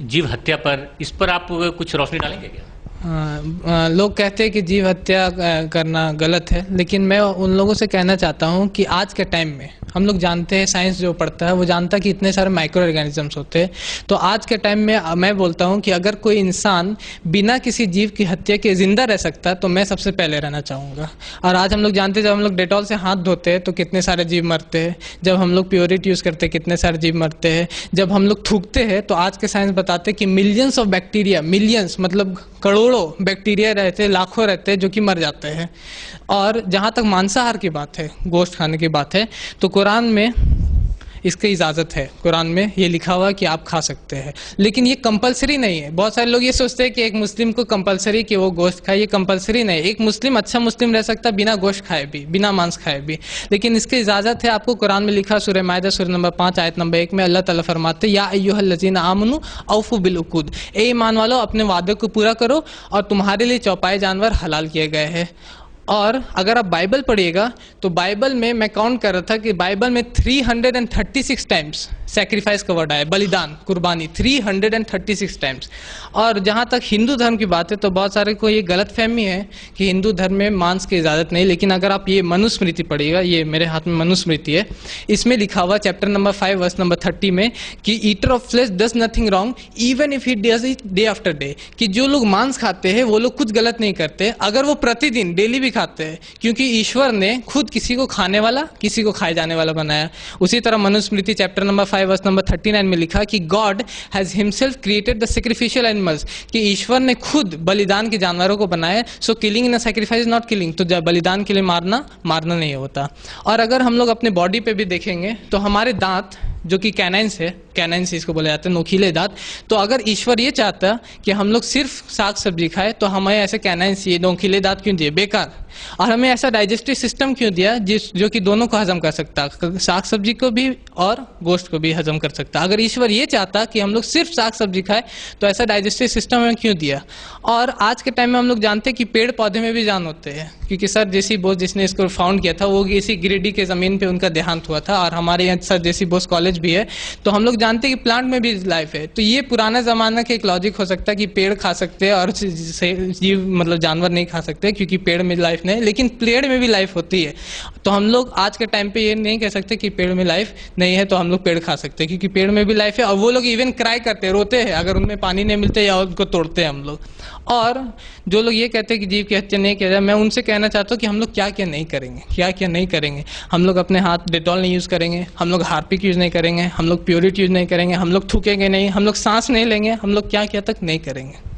जीव हत्या पर, इस पर आप कुछ रोशनी डालेंगे क्या? लोग कहते हैं कि जीव हत्या करना गलत है, लेकिन मैं उन लोगों से कहना चाहता हूं कि आज के टाइम में हम लोग जानते हैं, साइंस जो पढ़ता है वो जानता है कि इतने सारे माइक्रो ऑर्गेनिजम्स होते हैं। तो आज के टाइम में मैं बोलता हूं कि अगर कोई इंसान बिना किसी जीव की हत्या के जिंदा रह सकता है तो मैं सबसे पहले रहना चाहूँगा। और आज हम लोग जानते हैं, जब हम लोग डेटॉल से हाथ धोते हैं तो कितने सारे जीव मरते हैं, जब हम लोग प्योरिट यूज़ करते हैं कितने सारे जीव मरते हैं, जब हम लोग थूकते हैं तो आज के साइंस बताते हैं कि मिलियंस ऑफ बैक्टीरिया, मिलियंस मतलब करोड़ों बैक्टीरिया रहते हैं, लाखों रहते हैं जो कि मर जाते हैं। और जहाँ तक मांसाहार की बात है, गोश्त खाने की बात है, तो कुरान में इसकी इजाज़त है। कुरान में ये लिखा हुआ है कि आप खा सकते हैं, लेकिन ये कंपलसरी नहीं है। बहुत सारे लोग ये सोचते हैं कि एक मुस्लिम को कंपलसरी कि वो गोश्त खाए, ये कंपलसरी नहीं है। एक मुस्लिम अच्छा मुस्लिम रह सकता है बिना गोश्त खाए भी, बिना मांस खाए भी, लेकिन इसकी इजाज़त है आपको। कुरान में लिखा सूरह माइदा सूरह नंबर 5 आयत नंबर 1 में अल्लाह ताला फरमाते हैं, या अय्युहल्लज़ीना आमनू औफू बिल उक़ूद, ए ईमान वालों अपने वादे को पूरा करो और तुम्हारे लिए चौपाए जानवर हलाल किए गए हैं। और अगर आप बाइबल पढ़िएगा तो बाइबल में मैं काउंट कर रहा था कि बाइबल में 336 टाइम्स सैक्रिफाइस का वर्ड आया, बलिदान, कुर्बानी, 336 टाइम्स। और जहाँ तक हिंदू धर्म की बात है तो बहुत सारे को ये गलत फहमी है कि हिंदू धर्म में मांस की इजाज़त नहीं, लेकिन अगर आप ये मनुस्मृति पढ़िएगा, ये मेरे हाथ में मनुस्मृति है, इसमें लिखा हुआ चैप्टर नंबर 5 वर्स नंबर 30 में कि eater of flesh does nothing wrong even if he does it day after day, कि जो लोग मांस खाते हैं वो लोग कुछ गलत नहीं करते अगर वो प्रतिदिन डेली भी खाते हैं, क्योंकि ईश्वर ने खुद किसी को खाने वाला किसी को खाए जाने वाला बनाया। उसी तरह Manusmriti chapter number 5 verse number 39 में लिखा कि God has himself created the sacrificial animals, कि ईश्वर ने खुद बलिदान के जानवरों को बनाया। So killing in a sacrifice not killing, तो जब बलिदान के लिए मारना नहीं होता। और अगर हम लोग अपने बॉडी पे भी देखेंगे तो हमारे दांत जो कि कैनाइंस है, कैनाइंस इसको बोले जाते हैं, नोखीले दांत, तो अगर ईश्वर ये चाहता कि हम लोग सिर्फ साग सब्जी खाए तो हमें ऐसे कैनाइंस, ये नोखीले दांत क्यों दिए? बेकार। और हमें ऐसा डाइजेस्टिव सिस्टम क्यों दिया जो कि दोनों को हजम कर सकता, साग सब्जी को भी और गोश्त को भी हजम कर सकता। अगर ईश्वर ये चाहता कि हम लोग सिर्फ साग सब्जी खाए तो ऐसा डाइजेस्टिव सिस्टम हमें क्यों दिया? और आज के टाइम में हम लोग जानते हैं कि पेड़ पौधे में भी जान होते हैं, क्योंकि सर जेसी बोस जिसने इसको फाउंड किया था वो इसी गिरिडीह के ज़मीन पे उनका देहांत हुआ था, और हमारे यहाँ सर जेसी बोस कॉलेज भी है। तो हम लोग जानते हैं कि प्लांट में भी लाइफ है। तो ये पुराना ज़माना का एक लॉजिक हो सकता है कि पेड़ खा सकते हैं और जीव मतलब जानवर नहीं खा सकते क्योंकि पेड़ में लाइफ नहीं, लेकिन पेड़ में भी लाइफ होती है। तो हम लोग आज के टाइम पे ये नहीं कह सकते कि पेड़ में लाइफ नहीं है तो हम लोग पेड़ खा सकते हैं, क्योंकि पेड़ में भी लाइफ है। और वो लोग इवन क्राई करते हैं, रोते हैं अगर उनमें पानी नहीं मिलते या उनको तोड़ते हैं हम लोग। और जो लोग ये कहते हैं कि जीव की हत्या नहीं किया जाए, मैं उनसे कहना चाहता हूँ कि हम लोग क्या क्या नहीं करेंगे, क्या क्या नहीं करेंगे। हम लोग अपने हाथ डेटॉल नहीं यूज़ करेंगे, हम लोग हार्पिक यूज़ नहीं करेंगे, हम लोग प्योरिट यूज़ नहीं करेंगे, हम लोग थूकेंगे नहीं, हम लोग सांस नहीं लेंगे, हम लोग क्या क्या तक नहीं करेंगे।